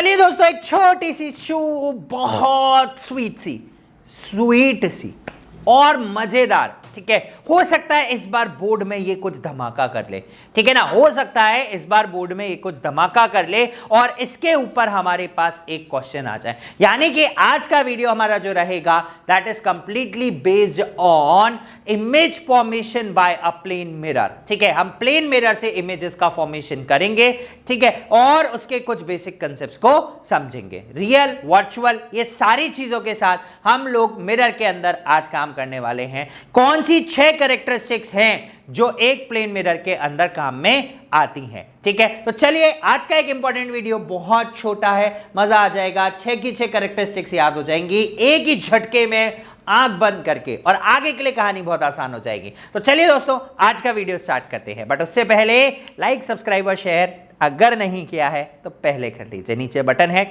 चलिए दोस्तों, एक छोटी सी बहुत स्वीट सी और मजेदार, ठीक है। हो सकता है इस बार बोर्ड में ये कुछ धमाका कर ले, ठीक है ना। हो सकता है इस बार बोर्ड में ये कुछ धमाका कर ले और इसके ऊपर हमारे पास एक क्वेश्चन आ जाए। यानी कि आज का वीडियो हमारा जो रहेगा that is completely based on image formation by a plane mirror, ठीक है। हम प्लेन मिरर से इमेजेस का फॉर्मेशन करेंगे, ठीक है, और उसके कुछ बेसिक कंसेप्ट्स को समझेंगे। रियल, वर्चुअल, ये सारी चीजों के साथ हम लोग मिरर के अंदर आज काम करने वाले हैं। कौन सी 6 कैरेक्टरिस्टिक्स हैं जो एक प्लेन मिरर के अंदर काम में आती हैं, ठीक है। तो चलिए, आज का एक इंपॉर्टेंट वीडियो बहुत छोटा है, मजा आ जाएगा। 6 की 6 कैरेक्टरिस्टिक्स याद हो जाएंगी एक ही झटके में, आंख बंद करके, और आगे के लिए कहानी बहुत आसान हो जाएगी। तो चलिए दोस्तों, आज का वीडियो स्टार्ट करते हैं। बट उससे पहले लाइक, सब्सक्राइब और शेयर अगर नहीं किया है तो पहले कर लीजिए, नीचे बटन है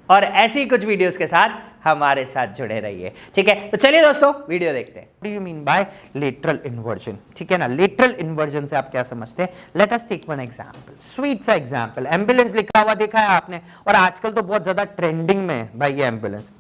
और ऐसी कुछ वीडियोस के साथ हमारे साथ जुड़े रहिए, ठीक है। तो चलिए दोस्तों, वीडियो देखते हैं। What do you mean by lateral inversion, ठीक है ना। लेटरल इन्वर्जन से आप क्या समझते हैं? Let us take one example, sweet सा एग्जांपल। एम्बुलेंस लिखा हुआ देखा है आपने, और आजकल तो बहुत ज्यादा ट्रेंडिंग में है भाई ये एम्बुलेंस।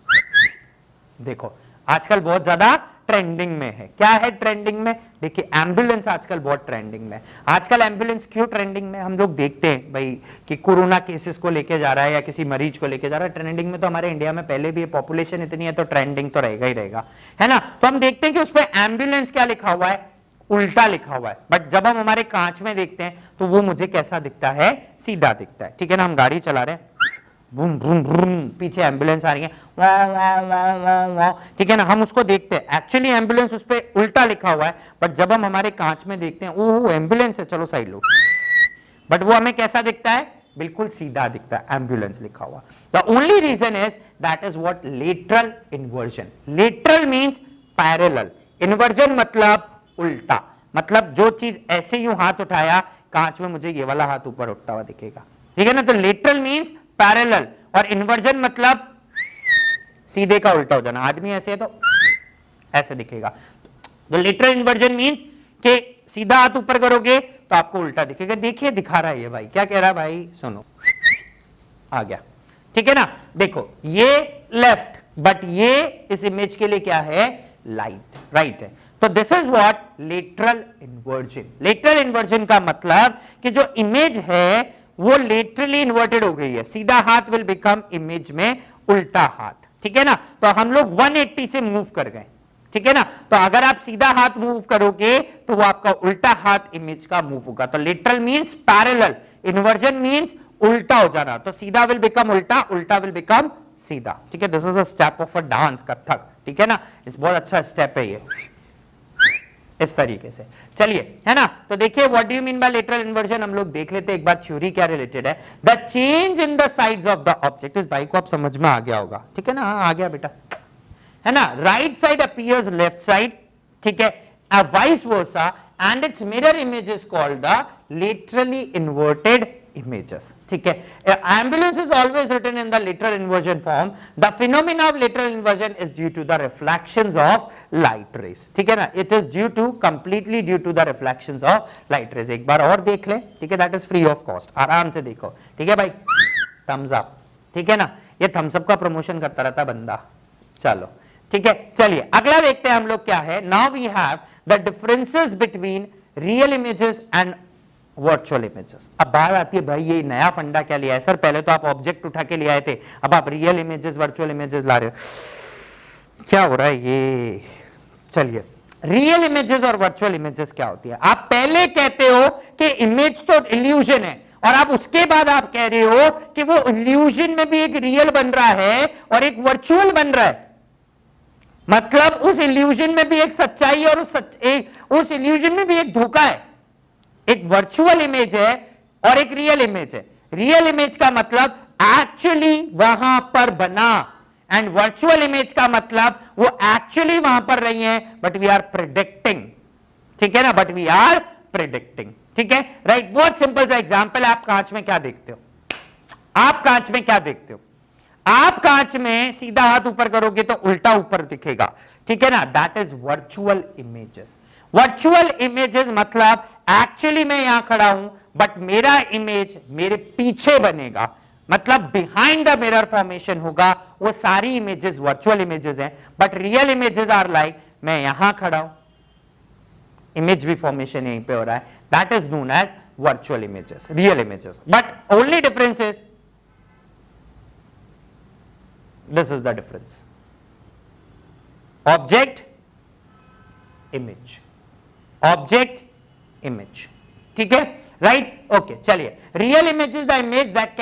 देखो, आजकल बहुत ज्यादा ट्रेंडिंग में है। क्या है ट्रेंडिंग में? देखिए, एम्बुलेंस आजकल बहुत ट्रेंडिंग में है। आजकल एम्बुलेंस क्यों ट्रेंडिंग में? हम लोग देखते हैं भाई कि कोरोना केसेस को लेके जा रहा है या किसी मरीज को लेके जा रहा है ट्रेंडिंग में। तो हमारे इंडिया में पहले भी पॉपुलेशन इतनी है तो ट्रेंडिंग तो रहेगा ही रहेगा, है ना। तो हम देखते हैं कि उस पर एम्बुलेंस क्या लिखा हुआ है? उल्टा लिखा हुआ है। बट जब हम हमारे कांच में देखते हैं तो वो मुझे कैसा दिखता है? सीधा दिखता है, ठीक है ना। हम गाड़ी चला रहे हैं, बूम बूम बूम, पीछे एम्बुलेंस आ रही है, वाह वाह वाह वाह वाह, ठीक है ना। हम उसको देखते हैं, एक्चुअली एम्बुलेंस उस पे उल्टा लिखा हुआ है। बट जब हम हमारे कांच में देखते हैं, ओह एम्बुलेंस है, चलो साइड लो, बट वो हमें कैसा दिखता है? बिल्कुल सीधा दिखता है, एम्बुलेंस लिखा हुआ। The only reason is that is what? Lateral inversion. Lateral means parallel, inversion मतलब उल्टा। मतलब जो चीज ऐसे यूं हाथ उठाया कांच में, मुझे ये वाला हाथ ऊपर उठता हुआ दिखेगा, ठीक है ना। तो लेटरल मींस पैरेलल, और इन्वर्जन मतलब सीधे का उल्टा हो जाना। आदमी ऐसे है तो ऐसे दिखेगा। तो लेटरल इन्वर्जन मींस कि सीधा हाथ ऊपर करोगे तो आपको उल्टा दिखेगा। देखिए, दिखा रहा है ये भाई, क्या कह रहा है भाई? सुनो, आ गया, ठीक है ना। देखो, ये लेफ्ट, बट ये इस इमेज के लिए क्या है? लाइट, राइट है। तो this is what? Lateral inversion. Lateral inversion का मतलब कि जो इमेज है वो लेटरली इन्वर्टेड हो गई है। सीधा हाथ विल बिकम इमेज में उल्टा हाथ, ठीक है ना। तो हम लोग 180 से मूव कर गए, ठीक है ना। तो अगर आप सीधा हाथ मूव करोगे तो वो आपका उल्टा हाथ इमेज का मूव होगा। तो lateral means parallel, inversion means उल्टा हो जाना। तो सीधा विल बिकम उल्टा, उल्टा विल बिकम सीधा, ठीक है। This is a step of a dance, Kathak, ठीक है ना। इस बहुत अच्छा स्टेप है ये, इस तरीके से। चलिए, है ना। तो देखिए, what do you mean by lateral inversion हम लोग देख लेते हैं एक बार, थ्योरी क्या रिलेटेड है। The change in the sides of the object, इस भाई को आप समझ में आ गया होगा, ठीक है ना। हाँ, आ गया बेटा, है ना। Right side appears left side, ठीक है, vice versa, and it's mirror image is called the laterally inverted images, ठीक है। Ambulance is always written in the lateral inversion form. The phenomena of lateral inversion is due to the reflections of light rays, ठीक है ना। It is due to, completely due to the reflections of light rays। एक बार और देख ले, ठीक है। That is free of cost, आराम से देखो, ठीक है भाई। थम्स अप, ठीक है ना। ये थम्स अप का प्रमोशन करता रहता बंदा। चलो, ठीक है। चलिए, अगला देखते हैं हम लोग क्या है। Now we have the differences between real images and virtual images. अब बात आती है भाई, ये नया फंडा क्या लिया है सर? पहले तो आप ऑब्जेक्ट उठा के ले आए थे, अब आप रियल इमेजेस, वर्चुअल इमेजेस ला रहे हो, क्या हो रहा है ये? चलिए, रियल इमेजेस और वर्चुअल इमेजेस क्या होती है? आप पहले कहते हो कि इमेज तो इल्यूजन है, और आप उसके बाद आप कह रहे हो कि वो इल्यूजन में भी एक रियल बन रहा है और एक वर्चुअल बन रहा है। मतलब उस इल्यूजन में भी एक सच्चाई और उस इल्यूजन में भी एक धोखा है। एक वर्चुअल इमेज है और एक रियल इमेज है। रियल इमेज का मतलब एक्चुअली वहां पर बना, एंड वर्चुअल इमेज का मतलब वो एक्चुअली वहां पर रही है, बट वी आर प्रिडिक्टिंग, ठीक है ना। बट वी आर प्रिडिक्टिंग, ठीक है, राइट। बहुत सिंपल सा एग्जांपल है। आप कांच में क्या देखते हो? आप कांच में क्या देखते हो? आप कांच में सीधा हाथ ऊपर करोगे तो उल्टा ऊपर दिखेगा, ठीक है ना। That is virtual images. Virtual images मतलब एक्चुअली मैं यहां खड़ा हूं, बट मेरा इमेज मेरे पीछे बनेगा, मतलब बिहाइंड द मिरर फॉर्मेशन होगा, वो सारी इमेजेस वर्चुअल इमेजेस हैं, but real images are like मैं यहां खड़ा हूं, इमेज भी फॉर्मेशन यहीं पे हो रहा है, that is known as virtual images, real images, but only difference is this is the difference, object image, object image, ठीक है, राइट, ओके, चलिए, real images the image that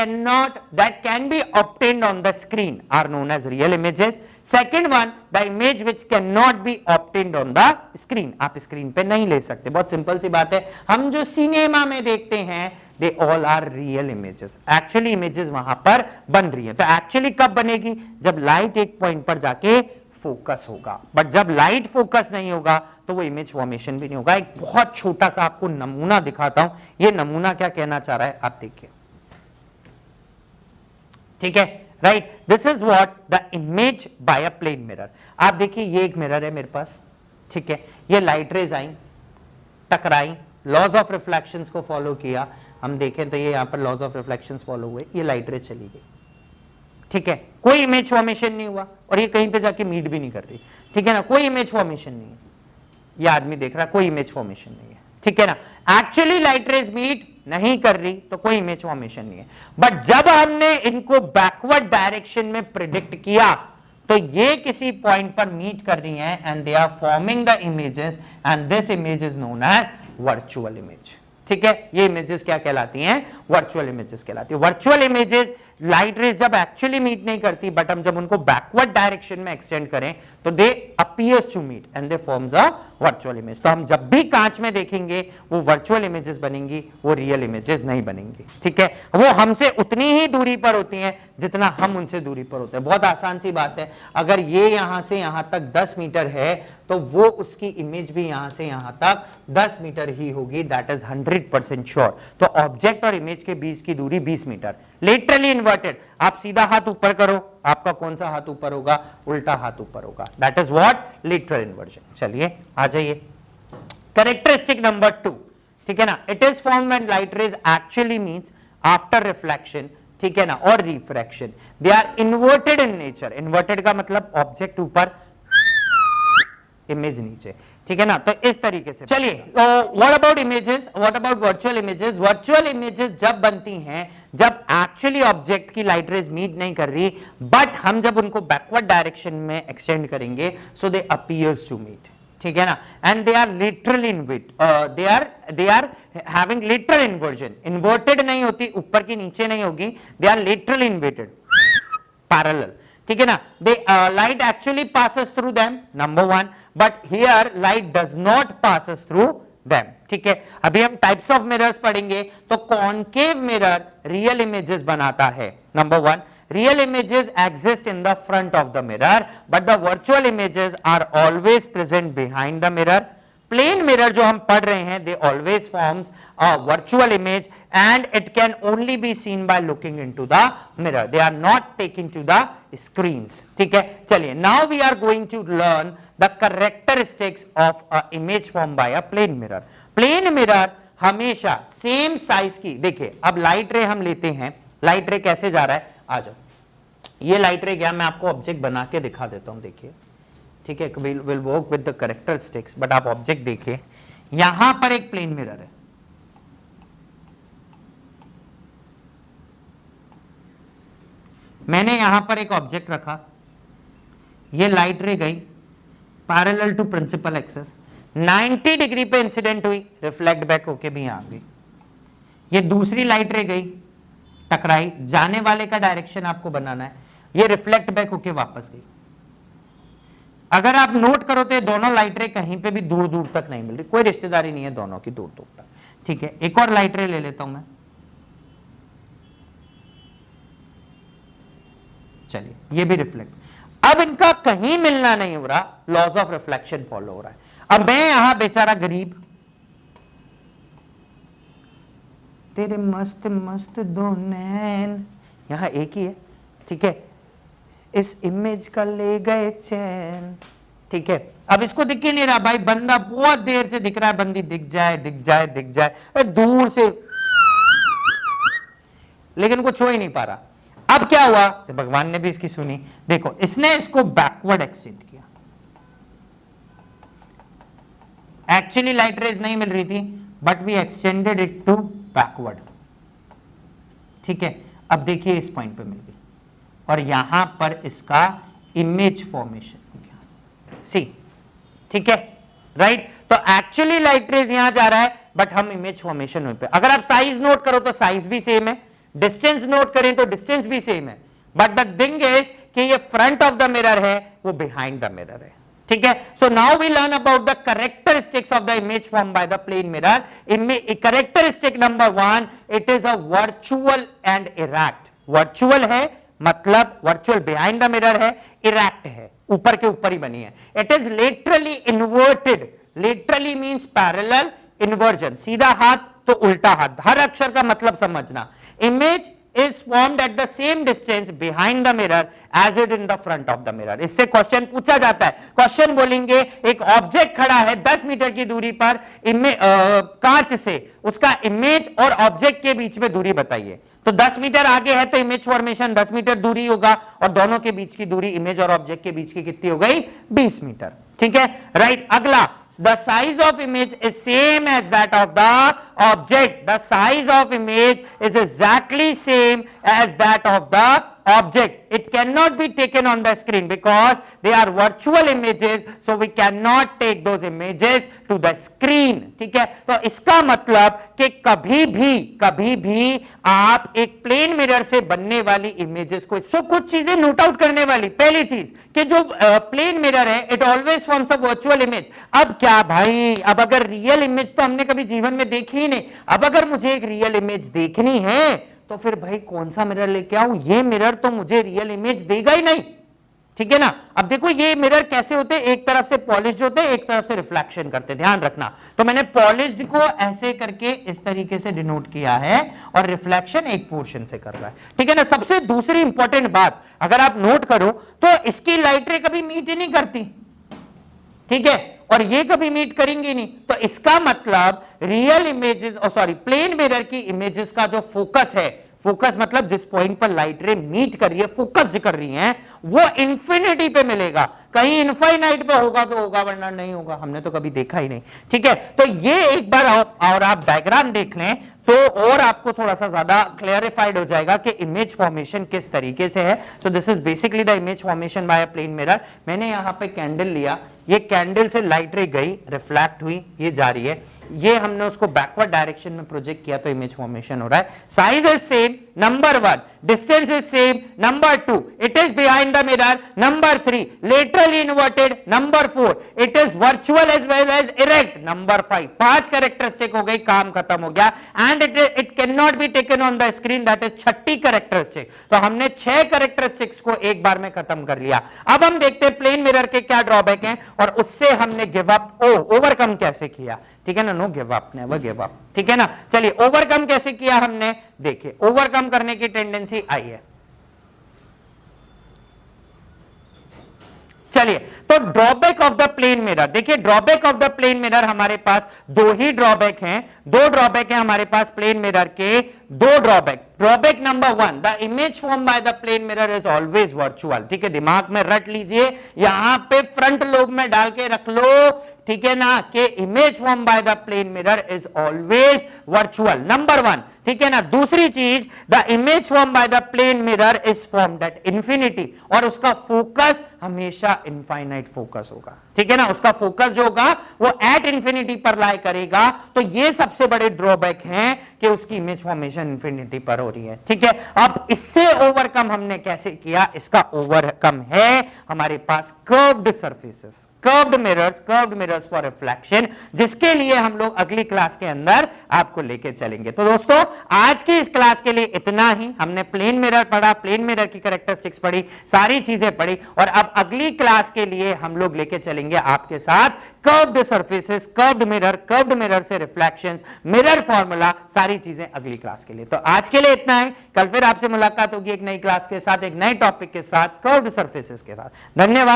can be obtained on the screen are known as real images. Second one, the image which can not be obtained on the screen, आप screen पे नहीं ले सकते, बहुत simple सी बात है, हम जो सिनेमा में देखते हैं they all are real images, actually images वहां पर बन रही है, तो एक्चुअली कब बनेगी, जब लाइट एक पॉइंट पर जाके फोकस होगा, बट जब लाइट फोकस नहीं होगा तो वो इमेज फॉर्मेशन भी नहीं होगा। एक बहुत छोटा सा आपको नमूना दिखाता हूं, ये नमूना क्या कहना चाह रहा है आप देखिए, ठीक है, right, this is what the image by a plane mirror. आप देखिए ये एक मिरर है मेरे पास, ठीक है, ये लाइट रेज आई, टकराई, लॉज ऑफ रिफ्लेक्शंस को फॉलो किया, हम देखें तो ये यहां पर लॉज ऑफ रिफ्लेक्शंस फॉलो हुए, ये लाइट रेज चली गई, ठीक है, कोई इमेज फॉर्मेशन नहीं हुआ, और ये कहीं पे जाके मीट भी नहीं कर रही, ठीक है ना, कोई इमेज फॉर्मेशन नहीं है, ये आदमी देख रहा कोई इमेज फॉर्मेशन नहीं है, ठीक है ना, एक्चुअली लाइट रेज मीट नहीं कर रही तो कोई इमेज फॉर्मेशन नहीं है, बट जब हमने इनको बैकवर्ड डायरेक्शन में प्रिडिक्ट किया तो ये किसी पॉइंट पर मीट कर रही हैं and they are forming the images and this image is known as virtual image, ठीक है, ये इमेजेस क्या कहलाती हैं, वर्चुअल इमेजेस कहलाती है। वर्चुअल इमेजेस लाइट रेज जब एक्चुअली मीट नहीं करती, बट हम जब उनको बैकवर्ड डायरेक्शन में एक्सटेंड करें तो they appears to meet and they forms a virtual image. तो हम जब भी कांच में देखेंगे वो वर्चुअल इमेजेस बनेंगी, वो रियल इमेजेस नहीं बनेंगी, ठीक है, वो हमसे उतनी ही दूरी पर होती हैं जितना हम उनसे दूरी पर होते हैं। बहुत आसान सी बात है, अगर ये यहां से यहां तक 10 मीटर है तो वो उसकी इमेज भी यहां से यहां तक 10 मीटर ही होगी, दैट इज 100% श्योर। तो ऑब्जेक्ट और इमेज के बीच की दूरी 20 मीटर, लिटरली इन्वर्टेड, आप सीधा हाथ ऊपर करो, आपका कौन सा हाथ ऊपर होगा, उल्टा हाथ ऊपर होगा, that is what literal inversion. चलिए आ जाइए, कैरेक्टरिस्टिक नंबर 2, ठीक है ना, it is formed when light rays actually means after reflection, ठीक है ना, और refraction, they are inverted in nature, inverted का मतलब ऑब्जेक्ट ऊपर इमेज नीचे, ठीक है ना, तो इस तरीके से। चलिए what about images, what about virtual images, virtual images जब बनती हैं जब एक्चुअली ऑब्जेक्ट की लाइट रेज मीट नहीं कर रही, बट हम जब उनको बैकवर्ड डायरेक्शन में एक्सटेंड करेंगे so they appears to meet, ठीक है ना, and they are literally they are having literal inversion, inverted नहीं होती, ऊपर की नीचे नहीं होगी, they are literally inverted parallel, ठीक है ना, they light actually passes through them, number 1, but here light does not passes through them, ठीक है। अभी हम टाइप्स ऑफ मिरर्स पढ़ेंगे, तो कॉनकेव मिरर रियल इमेजेस बनाता है, number 1, real images exist in the front of the mirror but the virtual images are always present behind the mirror. Plane mirror जो हम पढ़ रहे हैं, they always forms a virtual image and it can only be seen by looking into the mirror, they are not taken to the screens, ठीक है। चलिए, now we are going to learn the characteristics of a image formed by a plane mirror. Plane mirror हमेशा same size की, देखिए अब light रे हम लेते हैं, लाइट रे कैसे जा रहा है, आ जाओ, ये लाइट रे गया, मैं आपको ऑब्जेक्ट बना के दिखा देता हूं, देखिए, ठीक है, will work with the characteristics, but आप ऑब्जेक्ट देखिए, यहां पर एक प्लेन मिरर है, मैंने यहां पर एक ऑब्जेक्ट रखा, ये लाइट रे गई parallel to principal axis, 90 degree पे इंसिडेंट हुई, रिफ्लेक्ट बैक होके भी यहां आ गई, ये दूसरी लाइट रे गई, टकराई, जाने वाले का डायरेक्शन आपको बनाना है, ये रिफ्लेक्ट बैक होके वापस गई। अगर आप नोट करो तो ये दोनों लाइट रे कहीं पे भी दूर दूर तक नहीं मिल रही, कोई रिश्तेदारी नहीं है दोनों की दूर दूर तक, ठीक है। एक और लाइट रे ले लेता हूं मैं, चलिए, ये भी रिफ्लेक्ट, अब इनका कहीं मिलना नहीं हो रहा, लॉज ऑफ रिफ्लेक्शन फॉलो हो रहा है। अब मैं यहां बेचारा गरीब, तेरे मस्त मस्त दो नैन, यहां एक ही है, ठीक है, इस इमेज का ले गए चैन, ठीक है। अब इसको दिख ही नहीं रहा भाई, बंदा बहुत देर से दिख रहा है, बंदी दिख जाए दिख जाए दिख जाए, दूर से लेकिन कुछ हो ही नहीं पा रहा। अब क्या हुआ, तो भगवान ने भी इसकी सुनी, देखो इसने इसको बैकवर्ड एक्सटेंड किया। एक्चुअली लाइट रेज नहीं मिल रही थी, but we extended it to backward. ठीक है, अब देखिए इस पॉइंट पे मिल गई और यहां पर इसका इमेज फॉर्मेशन हो गया, सी। ठीक है, राइट। तो एक्चुअली लाइट रेज यहां जा रहा है, बट हम इमेज फॉर्मेशन पे, अगर आप साइज नोट करो तो साइज भी सेम है, डिस्टेंस नोट करें तो डिस्टेंस भी सेम है, बट द थिंग इज कि ये फ्रंट ऑफ द मिरर है, वो बिहाइंड द मिरर है। ठीक है, so now we learn about the characteristics of the image form by the plane mirror. Characteristic number 1, it is a virtual and erect. Virtual है मतलब virtual behind the mirror है, erect है ऊपर के ऊपर ही बनी है। It is laterally inverted. Laterally means parallel, inversion सीधा हाथ तो उल्टा हाथ, हर अक्षर का मतलब समझना। Image is formed at the same distance behind the mirror as it in the front of the mirror। इससे क्वेश्चन पूछा जाता है। क्वेश्चन बोलेंगे एक ऑब्जेक्ट खड़ा है 10 मीटर की दूरी पर कांच से, उसका इमेज और ऑब्जेक्ट के बीच में दूरी बताइए। तो 10 मीटर आगे है तो इमेज फॉर्मेशन 10 मीटर दूरी होगा, और दोनों के बीच की दूरी इमेज और ऑब्जेक्ट के बीच की कितनी हो गई, 20 मीटर। ठीक है, राइट। अगला, the size of image is same as that of the object। the size of image is exactly same as that of the object। it cannot be taken on the screen because they are virtual images, so we cannot take those images to the screen। ठीक है, तो इसका मतलब कि कभी भी आप एक प्लेन मिरर से बनने वाली इमेजेस को, सो कुछ चीजें नोट आउट करने वाली। पहली चीज कि जो प्लेन मिरर है, it always forms a virtual image. अब क्या भाई, अब अगर रियल इमेज तो हमने कभी जीवन में देखी ही नहीं, अब अगर मुझे एक रियल इमेज देखनी है तो फिर भाई कौन सा मिरर लेके आऊं, ये मिरर तो मुझे रियल इमेज देगा ही नहीं। ठीक है ना। अब देखो ये मिरर कैसे होते हैं, एक तरफ से पॉलिश्ड होते हैं, एक तरफ से रिफ्लेक्शन करते, ध्यान रखना। तो मैंने पॉलिश्ड को ऐसे करके इस तरीके से डिनोट किया है और रिफ्लेक्शन एक पोर्शन से कर रहा है। ठीक है ना। सबसे दूसरी इंपॉर्टेंट बात अगर आप नोट करो तो इसकी लाइट रे कभी मीट ही नहीं करती। ठीक है, और ये कभी मीट करेंगी नहीं। तो इसका मतलब real images, sorry plane mirror की इमेजेस का जो फोकस है, फोकस मतलब जिस पॉइंट पर लाइट रे मीट कर रही है, फोकस कर रही है, वो इंफिनिटी पे मिलेगा। कहीं इनफाइनाइट पे होगा तो होगा, वरना नहीं होगा, हमने तो कभी देखा ही नहीं। ठीक है, तो ये एक बार और आप डायग्राम देख लें तो और आपको थोड़ा सा ज्यादा क्लियरिफाइड हो जाएगा कि इमेज फॉर्मेशन किस तरीके से है। So this is basically the image formation by a plane mirror. मैंने यहां पे कैंडल लिया, ये कैंडल से लाइट रे गई, रिफ्लेक्ट हुई, ये जा रही है, ये हमने उसको बैकवर्ड डायरेक्शन में प्रोजेक्ट किया तो इमेज फॉर्मेशन हो रहा है। Size is same, number 1, distance is same, number 2, it is behind the mirror, number 3, laterally inverted, number 4, it is virtual as well as erect, number 5। 5 characteristic हो गई, काम खत्म हो गया। And it can not be taken on the screen, that is 30 characteristic. तो हमने 6 characteristics को एक बार में खत्म कर लिया। अब हम देखते हैं प्लेन मिरर के क्या ड्रॉबैक हैं और उससे हमने गिव अप ओवरकम कैसे किया। ठीक है ना, know give up, never give up. ठीक है ना। चलिए ओवरकम कैसे किया हमने, देखिए ओवरकम करने की टेंडेंसी आई है। चलिए, तो drawback of the plane mirror, देखिए drawback of the plane mirror हमारे पास 2 ही ड्रॉबैक हैं। 2 ड्रॉबैक हैं हमारे पास प्लेन मिरर के, 2 drawback. Drawback number 1, the image form by the plane mirror is always virtual. ठीक है, दिमाग में रट लीजिए, यहां पे फ्रंट लोब में डाल के रख लो। ठीक है ना, कि image form by the plane mirror is always virtual, number 1। ठीक है ना। दूसरी चीज, the image form by the plane mirror is formed at infinity, और उसका फोकस हमेशा इनफाइनाइट फोकस होगा। ठीक है ना, उसका फोकस जो होगा वो एट इंफिनिटी पर लाई करेगा। तो ये सबसे बड़े ड्रॉबैक हैं कि उसकी इमेज फॉर्मेशन इंफिनिटी पर हो रही है। ठीक है, अब इससे ओवरकम हमने कैसे किया, इसका ओवरकम है हमारे पास curved surfaces, curved mirrors for reflection, जिसके लिए हम लोग अगली क्लास के अंदर आपको लेके चलेंगे। तो दोस्तों आज की इस क्लास के लिए इतना ही। हमने प्लेन मिरर पढ़ा, प्लेन मिरर की कैरेक्टरिस्टिक्स पढ़ी, सारी चीजें पढ़ी, और अब अगली क्लास के लिए हम लोग लेके चलेंगे आपके साथ कर्व्ड सर्फेसेस, कर्व्ड मिरर से रिफ्लेक्शन, मिरर फॉर्मूला, सारी चीजें अगली क्लास के लिए। तो आज के लिए इतना है, कल फिर आपसे मुलाकात होगी एक नई क्लास के साथ, एक नए टॉपिक के साथ, कर्व्ड सर्फेसेस के साथ। धन्यवाद।